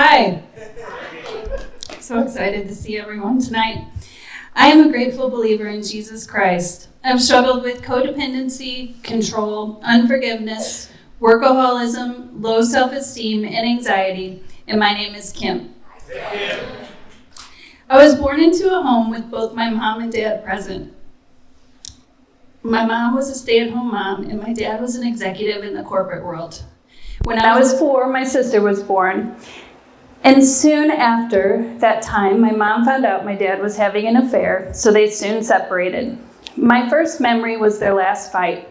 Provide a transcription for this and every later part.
Hi. So excited to see everyone tonight. I am a grateful believer in Jesus Christ. I've struggled with codependency, control, unforgiveness, workaholism, low self-esteem, and anxiety, and my name is Kim. I was born into a home with both my mom and dad present. My mom was a stay-at-home mom, and my dad was an executive in the corporate world. When I was 4, my sister was born. And soon after that time, my mom found out my dad was having an affair, so they soon separated. My first memory was their last fight.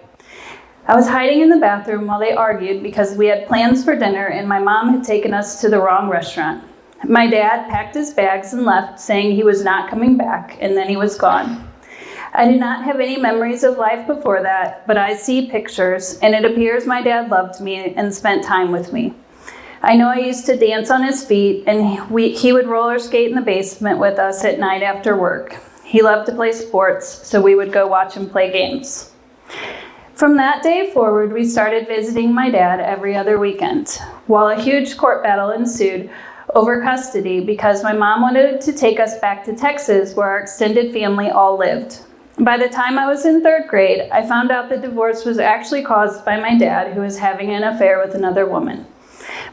I was hiding in the bathroom while they argued because we had plans for dinner and my mom had taken us to the wrong restaurant. My dad packed his bags and left, saying he was not coming back, and then he was gone. I do not have any memories of life before that, but I see pictures, and it appears my dad loved me and spent time with me. I know I used to dance on his feet, and he would roller skate in the basement with us at night after work. He loved to play sports, so we would go watch him play games. From that day forward, we started visiting my dad every other weekend, while a huge court battle ensued over custody because my mom wanted to take us back to Texas, where our extended family all lived. By the time I was in 3rd grade, I found out the divorce was actually caused by my dad, who was having an affair with another woman.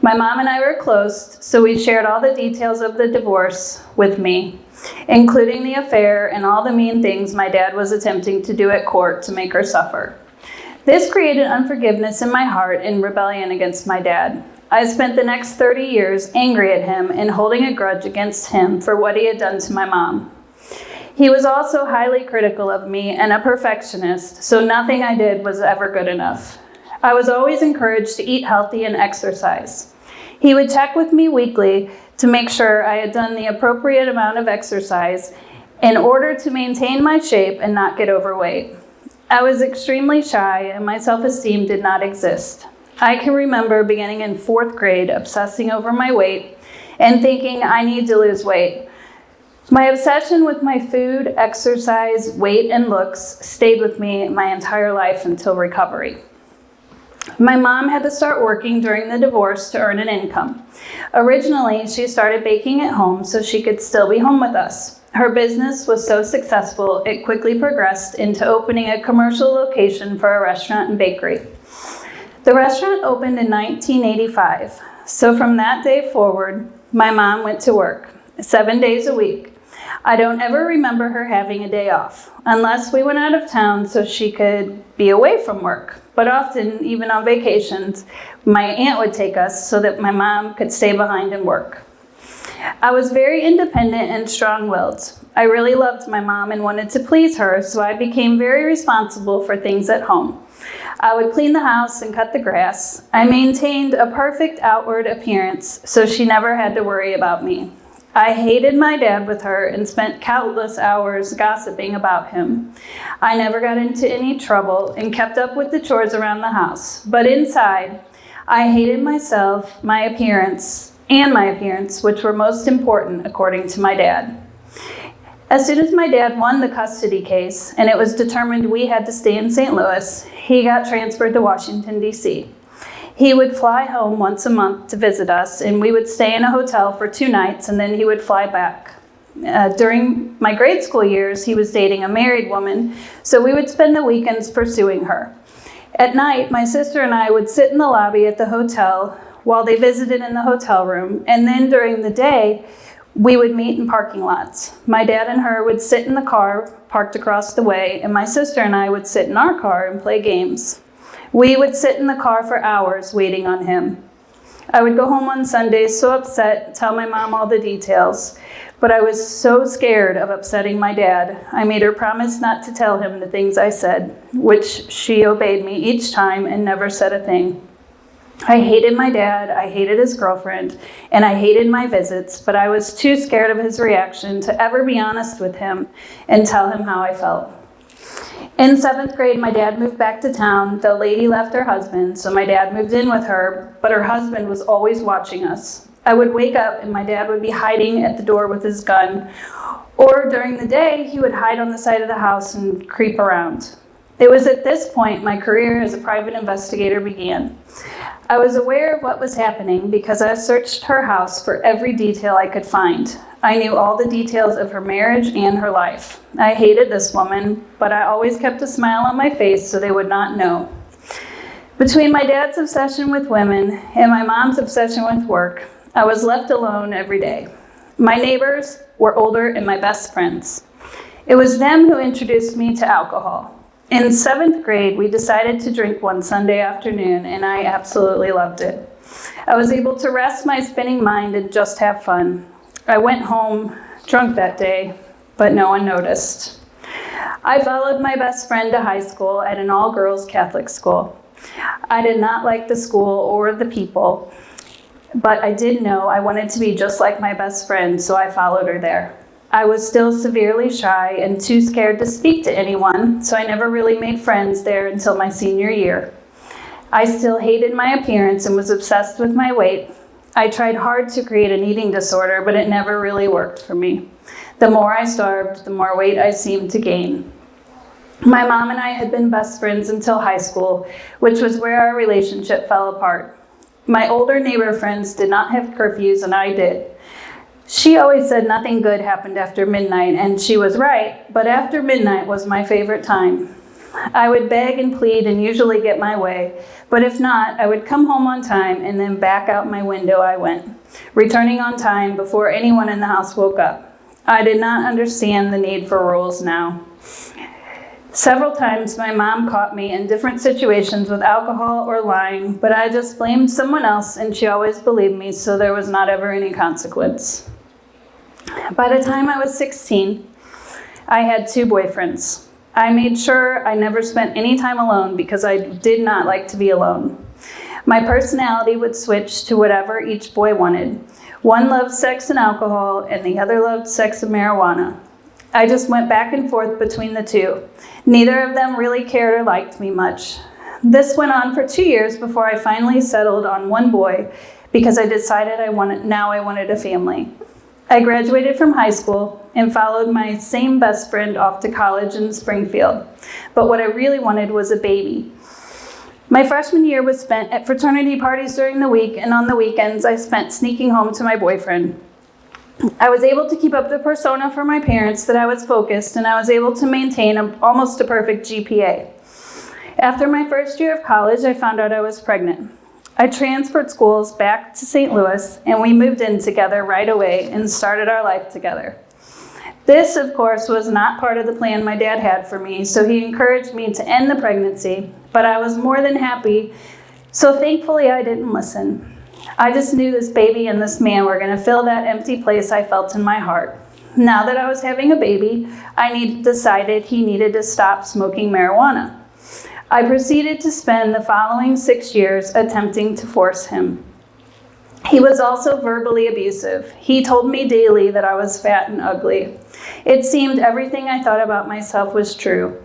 My mom and I were close, so we shared all the details of the divorce with me, including the affair and all the mean things my dad was attempting to do at court to make her suffer. This created unforgiveness in my heart and rebellion against my dad. I spent the next 30 years angry at him and holding a grudge against him for what he had done to my mom. He was also highly critical of me and a perfectionist, so nothing I did was ever good enough. I was always encouraged to eat healthy and exercise. He would check with me weekly to make sure I had done the appropriate amount of exercise in order to maintain my shape and not get overweight. I was extremely shy and my self-esteem did not exist. I can remember beginning in 4th grade obsessing over my weight and thinking I need to lose weight. My obsession with my food, exercise, weight, and looks stayed with me my entire life until recovery. My mom had to start working during the divorce to earn an income. Originally, she started baking at home so she could still be home with us. Her business was so successful, it quickly progressed into opening a commercial location for a restaurant and bakery. The restaurant opened in 1985, so from that day forward, my mom went to work 7 days a week. I don't ever remember her having a day off, unless we went out of town so she could be away from work. But often, even on vacations, my aunt would take us so that my mom could stay behind and work. I was very independent and strong-willed. I really loved my mom and wanted to please her, so I became very responsible for things at home. I would clean the house and cut the grass. I maintained a perfect outward appearance, so she never had to worry about me. I hated my dad with her and spent countless hours gossiping about him. I never got into any trouble and kept up with the chores around the house. But inside, I hated myself, my appearance, which were most important according to my dad. As soon as my dad won the custody case and it was determined we had to stay in St. Louis, he got transferred to Washington, D.C. He would fly home once a month to visit us, and we would stay in a hotel for 2 nights, and then he would fly back. During my grade school years, he was dating a married woman, so we would spend the weekends pursuing her. At night, my sister and I would sit in the lobby at the hotel while they visited in the hotel room, and then during the day, we would meet in parking lots. My dad and her would sit in the car parked across the way, and my sister and I would sit in our car and play games. We would sit in the car for hours waiting on him. I would go home on Sundays so upset, tell my mom all the details, but I was so scared of upsetting my dad. I made her promise not to tell him the things I said, which she obeyed me each time and never said a thing. I hated my dad, I hated his girlfriend, and I hated my visits, but I was too scared of his reaction to ever be honest with him and tell him how I felt. In 7th grade, my dad moved back to town. The lady left her husband, so my dad moved in with her, but her husband was always watching us. I would wake up and my dad would be hiding at the door with his gun, or during the day, he would hide on the side of the house and creep around. It was at this point my career as a private investigator began. I was aware of what was happening because I searched her house for every detail I could find. I knew all the details of her marriage and her life. I hated this woman, but I always kept a smile on my face so they would not know. Between my dad's obsession with women and my mom's obsession with work, I was left alone every day. My neighbors were older and my best friends. It was them who introduced me to alcohol. In 7th grade, we decided to drink one Sunday afternoon, and I absolutely loved it. I was able to rest my spinning mind and just have fun. I went home drunk that day, but no one noticed. I followed my best friend to high school at an all-girls Catholic school. I did not like the school or the people, but I did know I wanted to be just like my best friend, so I followed her there. I was still severely shy and too scared to speak to anyone, so I never really made friends there until my senior year. I still hated my appearance and was obsessed with my weight. I tried hard to create an eating disorder, but it never really worked for me. The more I starved, the more weight I seemed to gain. My mom and I had been best friends until high school, which was where our relationship fell apart. My older neighbor friends did not have curfews, and I did. She always said nothing good happened after midnight, and she was right, but after midnight was my favorite time. I would beg and plead and usually get my way, but if not, I would come home on time and then back out my window I went, returning on time before anyone in the house woke up. I did not understand the need for rules now. Several times my mom caught me in different situations with alcohol or lying, but I just blamed someone else and she always believed me, so there was not ever any consequence. By the time I was 16, I had 2 boyfriends. I made sure I never spent any time alone because I did not like to be alone. My personality would switch to whatever each boy wanted. One loved sex and alcohol, and the other loved sex and marijuana. I just went back and forth between the two. Neither of them really cared or liked me much. This went on for 2 years before I finally settled on one boy because I decided I wanted a family. I graduated from high school and followed my same best friend off to college in Springfield. But what I really wanted was a baby. My freshman year was spent at fraternity parties during the week, and on the weekends I spent sneaking home to my boyfriend. I was able to keep up the persona for my parents that I was focused, and I was able to maintain almost a perfect GPA. After my first year of college, I found out I was pregnant. I transferred schools back to St. Louis, and we moved in together right away and started our life together. This, of course, was not part of the plan my dad had for me, so he encouraged me to end the pregnancy, but I was more than happy, so thankfully I didn't listen. I just knew this baby and this man were going to fill that empty place I felt in my heart. Now that I was having a baby, I decided he needed to stop smoking marijuana. I proceeded to spend the following 6 years attempting to force him. He was also verbally abusive. He told me daily that I was fat and ugly. It seemed everything I thought about myself was true.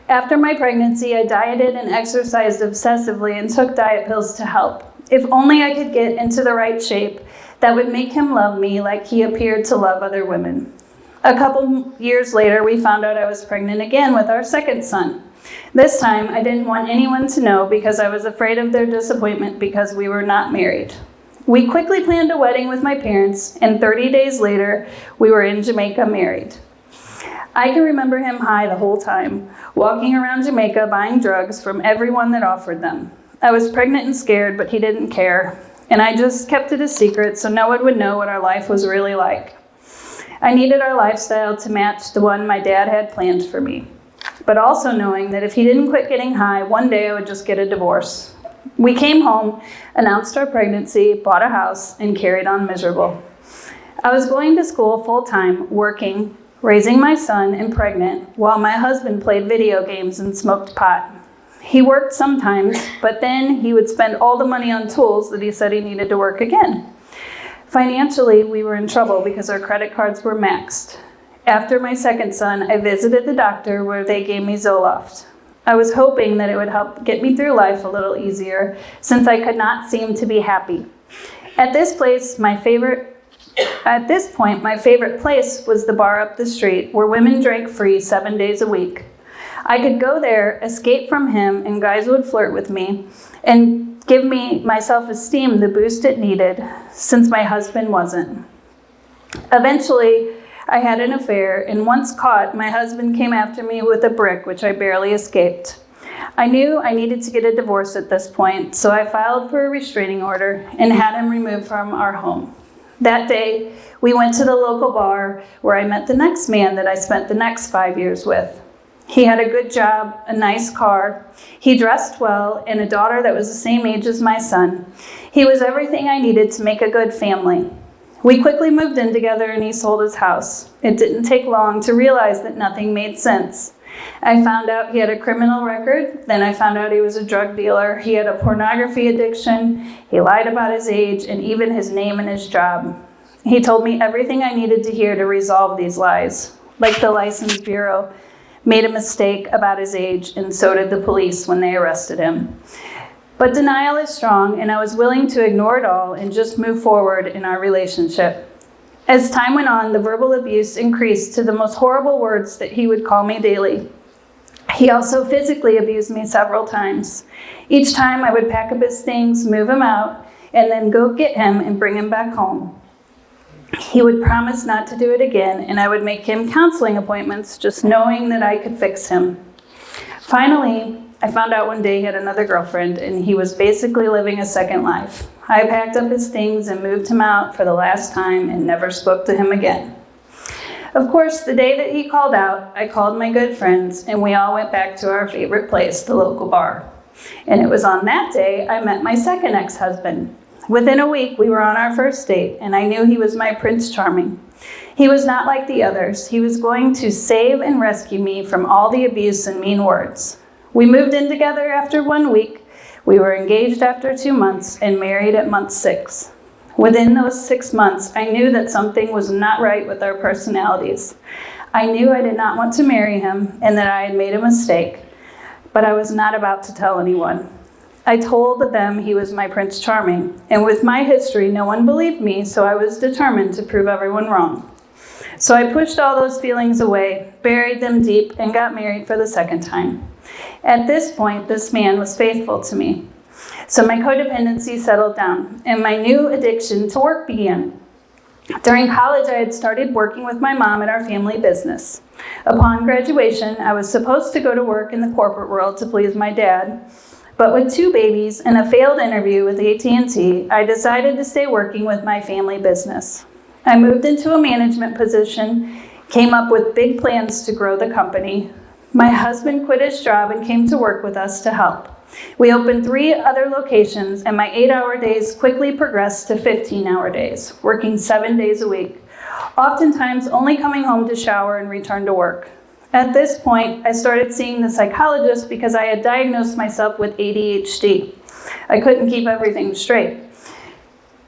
After my pregnancy, I dieted and exercised obsessively and took diet pills to help. If only I could get into the right shape that would make him love me like he appeared to love other women. A couple years later, we found out I was pregnant again with our second son. This time, I didn't want anyone to know because I was afraid of their disappointment because we were not married. We quickly planned a wedding with my parents, and 30 days later, we were in Jamaica married. I can remember him high the whole time, walking around Jamaica buying drugs from everyone that offered them. I was pregnant and scared, but he didn't care, and I just kept it a secret so no one would know what our life was really like. I needed our lifestyle to match the one my dad had planned for me, but also knowing that if he didn't quit getting high, one day I would just get a divorce. We came home, announced our pregnancy, bought a house, and carried on miserable. I was going to school full-time, working, raising my son, and pregnant, while my husband played video games and smoked pot. He worked sometimes, but then he would spend all the money on tools that he said he needed to work again. Financially, we were in trouble because our credit cards were maxed. After my second son, I visited the doctor where they gave me Zoloft. I was hoping that it would help get me through life a little easier since I could not seem to be happy. At this point, my favorite place was the bar up the street where women drank free 7 days a week. I could go there, escape from him, and guys would flirt with me and give me my self-esteem the boost it needed, since my husband wasn't. Eventually, I had an affair, and once caught, my husband came after me with a brick, which I barely escaped. I knew I needed to get a divorce at this point, so I filed for a restraining order and had him removed from our home. That day, we went to the local bar where I met the next man that I spent the next 5 years with. He had a good job, a nice car, he dressed well, and a daughter that was the same age as my son. He was everything I needed to make a good family. We quickly moved in together and he sold his house. It didn't take long to realize that nothing made sense. I found out he had a criminal record, then I found out he was a drug dealer, he had a pornography addiction, he lied about his age, and even his name and his job. He told me everything I needed to hear to resolve these lies, like the License Bureau made a mistake about his age, and so did the police when they arrested him. But denial is strong, and I was willing to ignore it all and just move forward in our relationship. As time went on, the verbal abuse increased to the most horrible words that he would call me daily. He also physically abused me several times. Each time I would pack up his things, move him out, and then go get him and bring him back home. He would promise not to do it again, and I would make him counseling appointments just knowing that I could fix him. Finally, I found out one day he had another girlfriend, and he was basically living a second life. I packed up his things and moved him out for the last time and never spoke to him again. Of course, the day that he called out, I called my good friends, and we all went back to our favorite place, the local bar. And it was on that day I met my second ex-husband. Within a week, we were on our first date, and I knew he was my Prince Charming. He was not like the others. He was going to save and rescue me from all the abuse and mean words. We moved in together after 1 week. We were engaged after 2 months and married at month 6. Within those 6 months, I knew that something was not right with our personalities. I knew I did not want to marry him and that I had made a mistake, but I was not about to tell anyone. I told them he was my Prince Charming, and with my history, no one believed me, so I was determined to prove everyone wrong. So I pushed all those feelings away, buried them deep, and got married for the second time. At this point, this man was faithful to me. So my codependency settled down, and my new addiction to work began. During college, I had started working with my mom at our family business. Upon graduation, I was supposed to go to work in the corporate world to please my dad, but with 2 babies and a failed interview with AT&T, I decided to stay working with my family business. I moved into a management position, came up with big plans to grow the company. My husband quit his job and came to work with us to help. We opened 3 other locations, and my 8-hour days quickly progressed to 15-hour days, working 7 days a week, oftentimes only coming home to shower and return to work. At this point, I started seeing the psychologist because I had diagnosed myself with ADHD. I couldn't keep everything straight.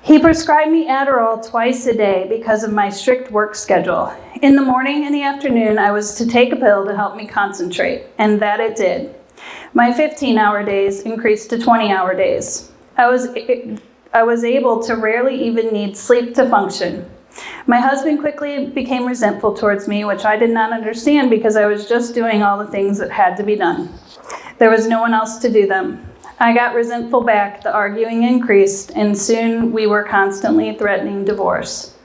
He prescribed me Adderall twice a day because of my strict work schedule. In the morning and the afternoon, I was to take a pill to help me concentrate, and that it did. My 15-hour days increased to 20-hour days. I was able to rarely even need sleep to function. My husband quickly became resentful towards me, which I did not understand because I was just doing all the things that had to be done. There was no one else to do them. I got resentful back, the arguing increased, and soon we were constantly threatening divorce.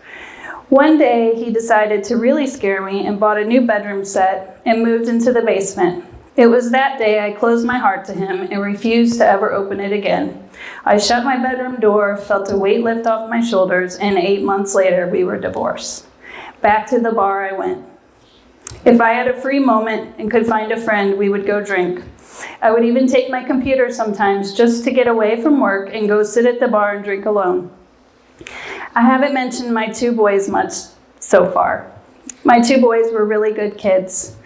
One day, he decided to really scare me and bought a new bedroom set and moved into the basement. It was that day I closed my heart to him and refused to ever open it again. I shut my bedroom door, felt a weight lift off my shoulders, and 8 months later, we were divorced. Back to the bar I went. If I had a free moment and could find a friend, we would go drink. I would even take my computer sometimes just to get away from work and go sit at the bar and drink alone. I haven't mentioned my 2 boys much so far. My 2 boys were really good kids.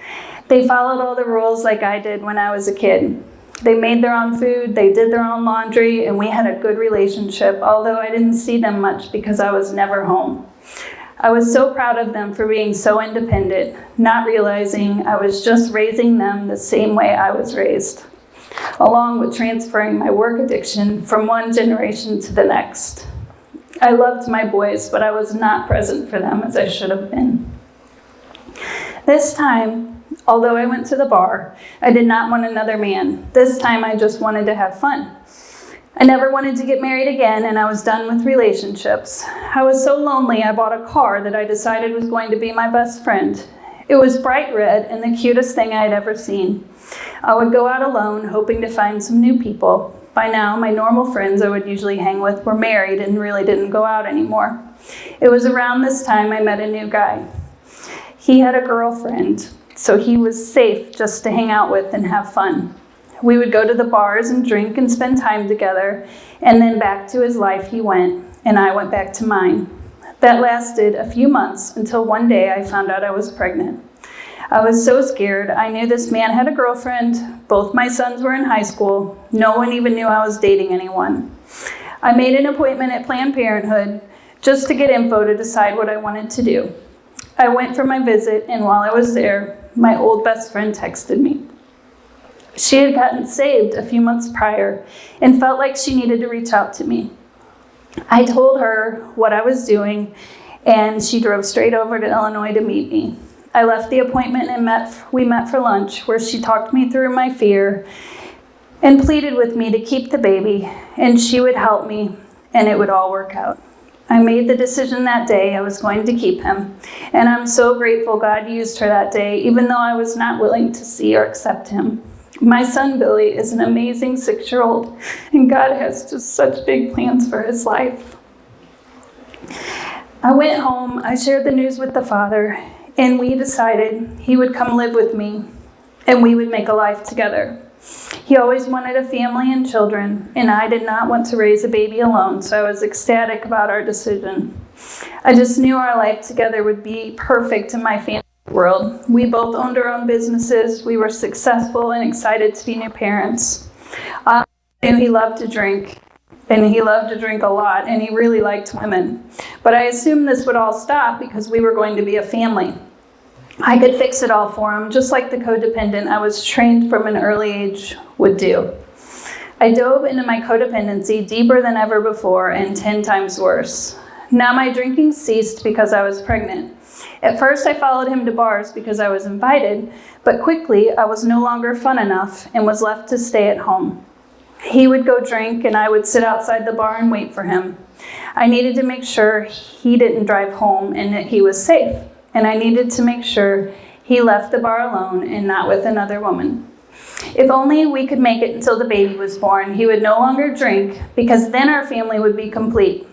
They followed all the rules like I did when I was a kid. They made their own food, they did their own laundry, and we had a good relationship, although I didn't see them much because I was never home. I was so proud of them for being so independent, not realizing I was just raising them the same way I was raised, along with transferring my work addiction from one generation to the next. I loved my boys, but I was not present for them as I should have been. This time, although I went to the bar, I did not want another man. This time I just wanted to have fun. I never wanted to get married again, and I was done with relationships. I was so lonely, I bought a car that I decided was going to be my best friend. It was bright red and the cutest thing I had ever seen. I would go out alone, hoping to find some new people. By now, my normal friends I would usually hang with were married and really didn't go out anymore. It was around this time I met a new guy. He had a girlfriend, so he was safe just to hang out with and have fun. We would go to the bars and drink and spend time together, and then back to his life he went, and I went back to mine. That lasted a few months until one day I found out I was pregnant. I was so scared. I knew this man had a girlfriend. Both my sons were in high school. No one even knew I was dating anyone. I made an appointment at Planned Parenthood just to get info to decide what I wanted to do. I went for my visit, and while I was there, my old best friend texted me. She had gotten saved a few months prior and felt like she needed to reach out to me. I told her what I was doing, and she drove straight over to Illinois to meet me. I left the appointment and we met for lunch, where she talked me through my fear and pleaded with me to keep the baby, and she would help me, and it would all work out. I made the decision that day I was going to keep him, and I'm so grateful God used her that day, even though I was not willing to see or accept him. My son Billy is an amazing 6-year-old, and God has just such big plans for his life. I went home, I shared the news with the father, and we decided he would come live with me, and we would make a life together. He always wanted a family and children, and I did not want to raise a baby alone, so I was ecstatic about our decision. I just knew our life together would be perfect in my family world. We both owned our own businesses. We were successful and excited to be new parents. I knew he loved to drink, and he loved to drink a lot, and he really liked women. But I assumed this would all stop because we were going to be a family. I could fix it all for him, just like the codependent I was trained from an early age would do. I dove into my codependency deeper than ever before and 10 times worse. Now my drinking ceased because I was pregnant. At first I followed him to bars because I was invited, but quickly I was no longer fun enough and was left to stay at home. He would go drink and I would sit outside the bar and wait for him. I needed to make sure he didn't drive home and that he was safe. And I needed to make sure he left the bar alone and not with another woman. If only we could make it until the baby was born, he would no longer drink, because then our family would be complete.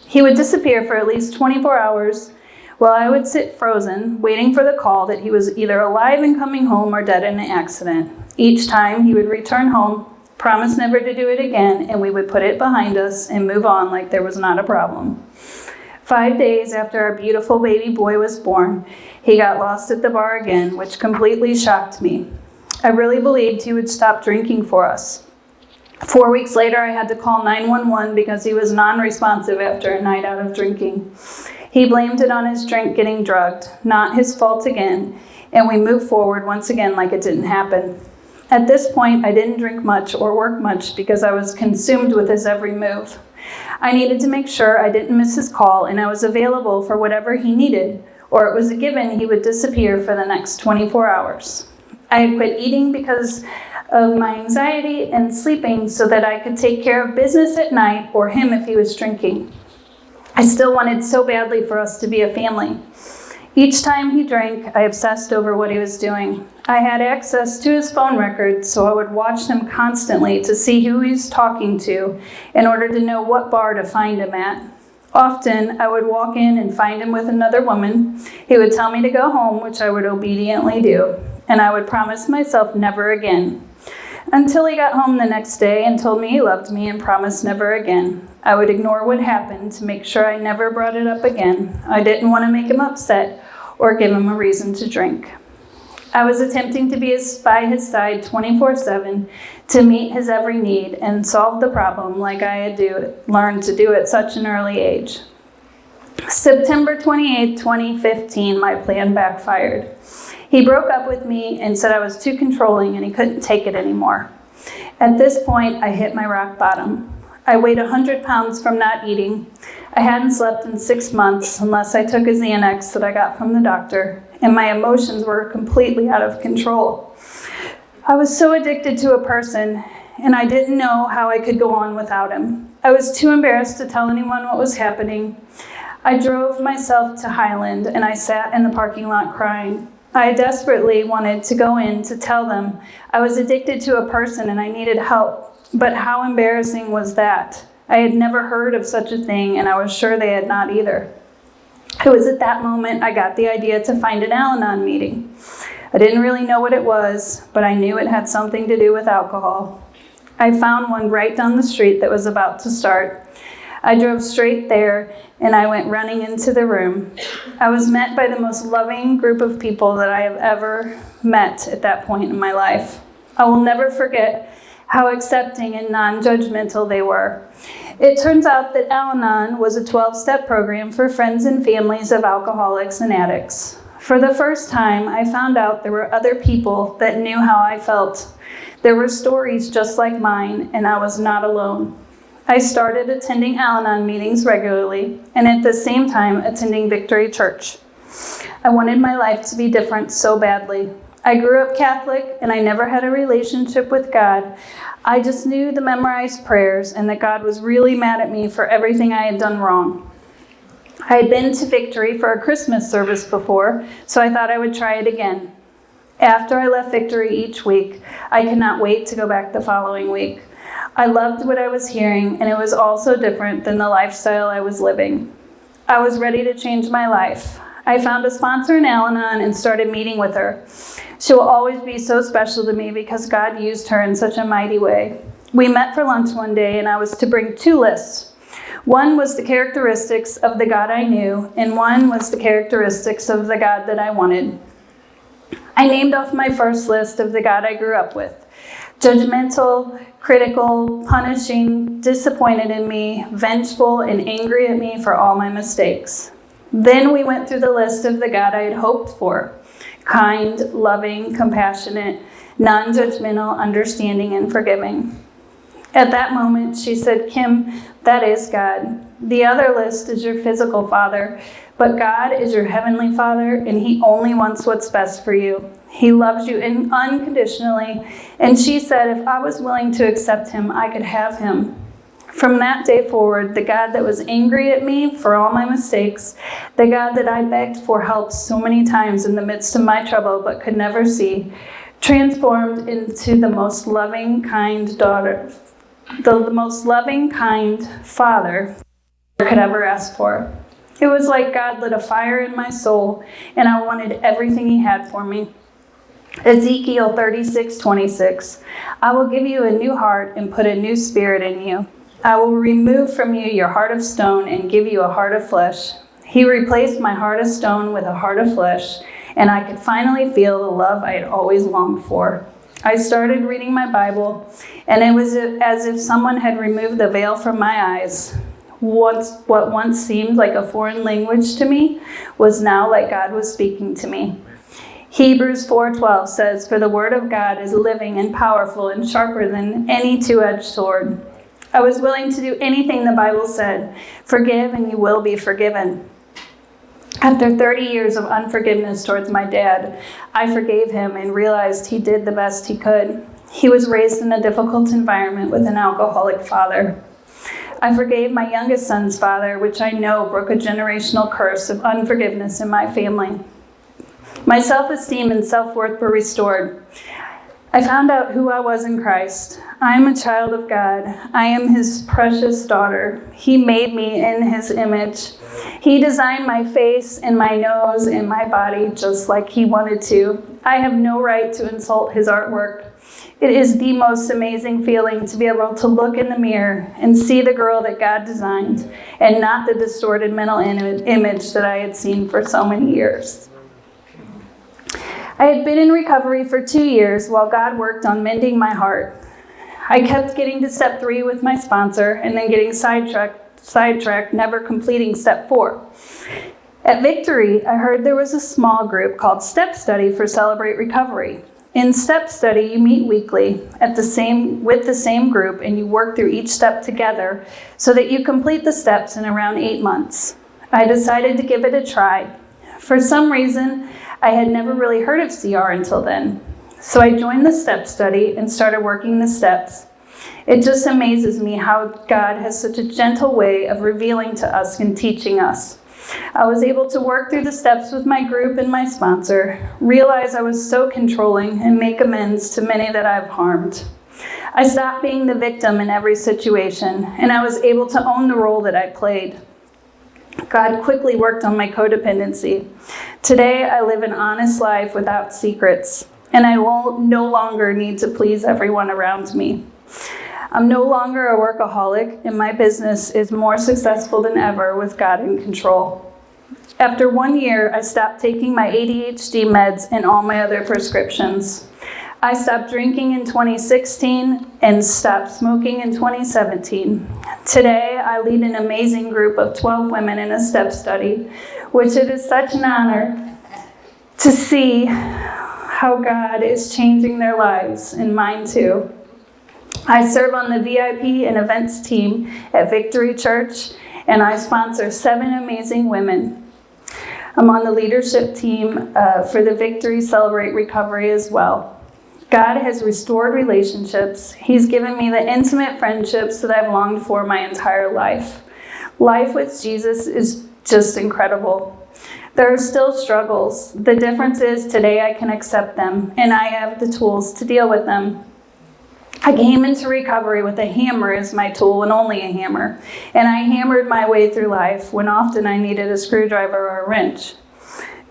He would disappear for at least 24 hours while I would sit frozen, waiting for the call that he was either alive and coming home or dead in an accident. Each time he would return home, promise never to do it again, and we would put it behind us and move on like there was not a problem. 5 days after our beautiful baby boy was born, he got lost at the bar again, which completely shocked me. I really believed he would stop drinking for us. 4 weeks later, I had to call 911 because he was non-responsive after a night out of drinking. He blamed it on his drink getting drugged, not his fault again, and we moved forward once again like it didn't happen. At this point, I didn't drink much or work much because I was consumed with his every move. I needed to make sure I didn't miss his call and I was available for whatever he needed, or it was a given he would disappear for the next 24 hours. I had quit eating because of my anxiety and sleeping so that I could take care of business at night or him if he was drinking. I still wanted so badly for us to be a family. Each time he drank, I obsessed over what he was doing. I had access to his phone records, so I would watch him constantly to see who he was talking to in order to know what bar to find him at. Often, I would walk in and find him with another woman. He would tell me to go home, which I would obediently do, and I would promise myself never again. Until he got home the next day and told me he loved me and promised never again. I would ignore what happened to make sure I never brought it up again. I didn't want to make him upset or give him a reason to drink. I was attempting to be by his side 24/7 to meet his every need and solve the problem like I had learned to do at such an early age. September 28, 2015, my plan backfired. He broke up with me and said I was too controlling and he couldn't take it anymore. At this point, I hit my rock bottom. I weighed 100 pounds from not eating. I hadn't slept in 6 months unless I took a Xanax that I got from the doctor, and my emotions were completely out of control. I was so addicted to a person, and I didn't know how I could go on without him. I was too embarrassed to tell anyone what was happening. I drove myself to Highland, and I sat in the parking lot crying. I desperately wanted to go in to tell them I was addicted to a person and I needed help, but how embarrassing was that? I had never heard of such a thing, and I was sure they had not either. It was at that moment I got the idea to find an Al-Anon meeting. I didn't really know what it was, but I knew it had something to do with alcohol. I found one right down the street that was about to start. I drove straight there, and I went running into the room. I was met by the most loving group of people that I have ever met at that point in my life. I will never forget how accepting and non-judgmental they were. It turns out that Al-Anon was a 12-step program for friends and families of alcoholics and addicts. For the first time, I found out there were other people that knew how I felt. There were stories just like mine, and I was not alone. I started attending Al-Anon meetings regularly, and at the same time attending Victory Church. I wanted my life to be different so badly. I grew up Catholic, and I never had a relationship with God. I just knew the memorized prayers, and that God was really mad at me for everything I had done wrong. I had been to Victory for a Christmas service before, so I thought I would try it again. After I left Victory each week, I could not wait to go back the following week. I loved what I was hearing, and it was all so different than the lifestyle I was living. I was ready to change my life. I found a sponsor in Al-Anon and started meeting with her. She will always be so special to me because God used her in such a mighty way. We met for lunch one day, and I was to bring 2 lists. One was the characteristics of the God I knew, and one was the characteristics of the God that I wanted. I named off my first list of the God I grew up with. Judgmental, critical, punishing, disappointed in me, vengeful, and angry at me for all my mistakes. Then we went through the list of the God I had hoped for. Kind, loving, compassionate, non-judgmental, understanding, and forgiving. At that moment, she said, "Kim, that is God. The other list is your physical father, but God is your heavenly Father, and He only wants what's best for you. He loves you unconditionally." And she said if I was willing to accept Him, I could have Him. From that day forward, the God that was angry at me for all my mistakes, the God that I begged for help so many times in the midst of my trouble but could never see, transformed into the most loving, kind daughter, the most loving, kind father I could ever ask for. It was like God lit a fire in my soul, and I wanted everything He had for me. Ezekiel 36:26. I will give you a new heart and put a new spirit in you. I will remove from you your heart of stone and give you a heart of flesh. He replaced my heart of stone with a heart of flesh, and I could finally feel the love I had always longed for. I started reading my Bible, and it was as if someone had removed the veil from my eyes. What once seemed like a foreign language to me was now like God was speaking to me. Hebrews 4:12 says, "For the word of God is living and powerful and sharper than any two-edged sword." I was willing to do anything the Bible said. Forgive and you will be forgiven. After 30 years of unforgiveness towards my dad, I forgave him and realized he did the best he could. He was raised in a difficult environment with an alcoholic father. I forgave my youngest son's father, which I know broke a generational curse of unforgiveness in my family. My self-esteem and self-worth were restored. I found out who I was in Christ. I am a child of God. I am His precious daughter. He made me in His image. He designed my face and my nose and my body just like He wanted to. I have no right to insult His artwork. It is the most amazing feeling to be able to look in the mirror and see the girl that God designed and not the distorted mental image that I had seen for so many years. I had been in recovery for 2 years while God worked on mending my heart. I kept getting to step 3 with my sponsor and then getting sidetracked, never completing step 4. At Victory, I heard there was a small group called Step Study for Celebrate Recovery. In Step Study, you meet weekly with the same group, and you work through each step together so that you complete the steps in around 8 months. I decided to give it a try. For some reason, I had never really heard of CR until then. So I joined the Step Study and started working the steps. It just amazes me how God has such a gentle way of revealing to us and teaching us. I was able to work through the steps with my group and my sponsor, realize I was so controlling, and make amends to many that I've harmed. I stopped being the victim in every situation, and I was able to own the role that I played. God quickly worked on my codependency. Today, I live an honest life without secrets, and I no longer need to please everyone around me. I'm no longer a workaholic, and my business is more successful than ever with God in control. After 1 year, I stopped taking my ADHD meds and all my other prescriptions. I stopped drinking in 2016 and stopped smoking in 2017. Today, I lead an amazing group of 12 women in a step study, which it is such an honor to see how God is changing their lives, and mine too. I serve on the VIP and events team at Victory Church, and I sponsor 7 amazing women. I'm on the leadership team for the Victory Celebrate Recovery as well. God has restored relationships. He's given me the intimate friendships that I've longed for my entire life. Life with Jesus is just incredible. There are still struggles. The difference is today I can accept them, and I have the tools to deal with them. I came into recovery with a hammer as my tool, and only a hammer. And I hammered my way through life when often I needed a screwdriver or a wrench.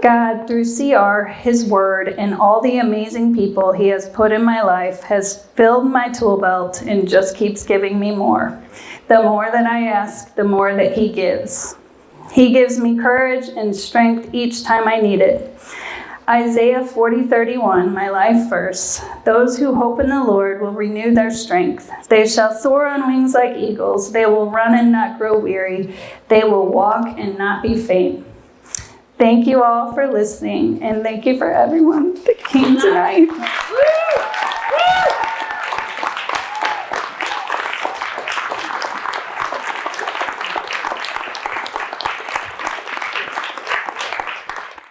God, through CR, His Word, and all the amazing people He has put in my life, has filled my tool belt and just keeps giving me more. The more that I ask, the more that He gives. He gives me courage and strength each time I need it. Isaiah 40:31, my life verse. Those who hope in the Lord will renew their strength. They shall soar on wings like eagles. They will run and not grow weary. They will walk and not be faint. Thank you all for listening, and thank you for everyone that came tonight.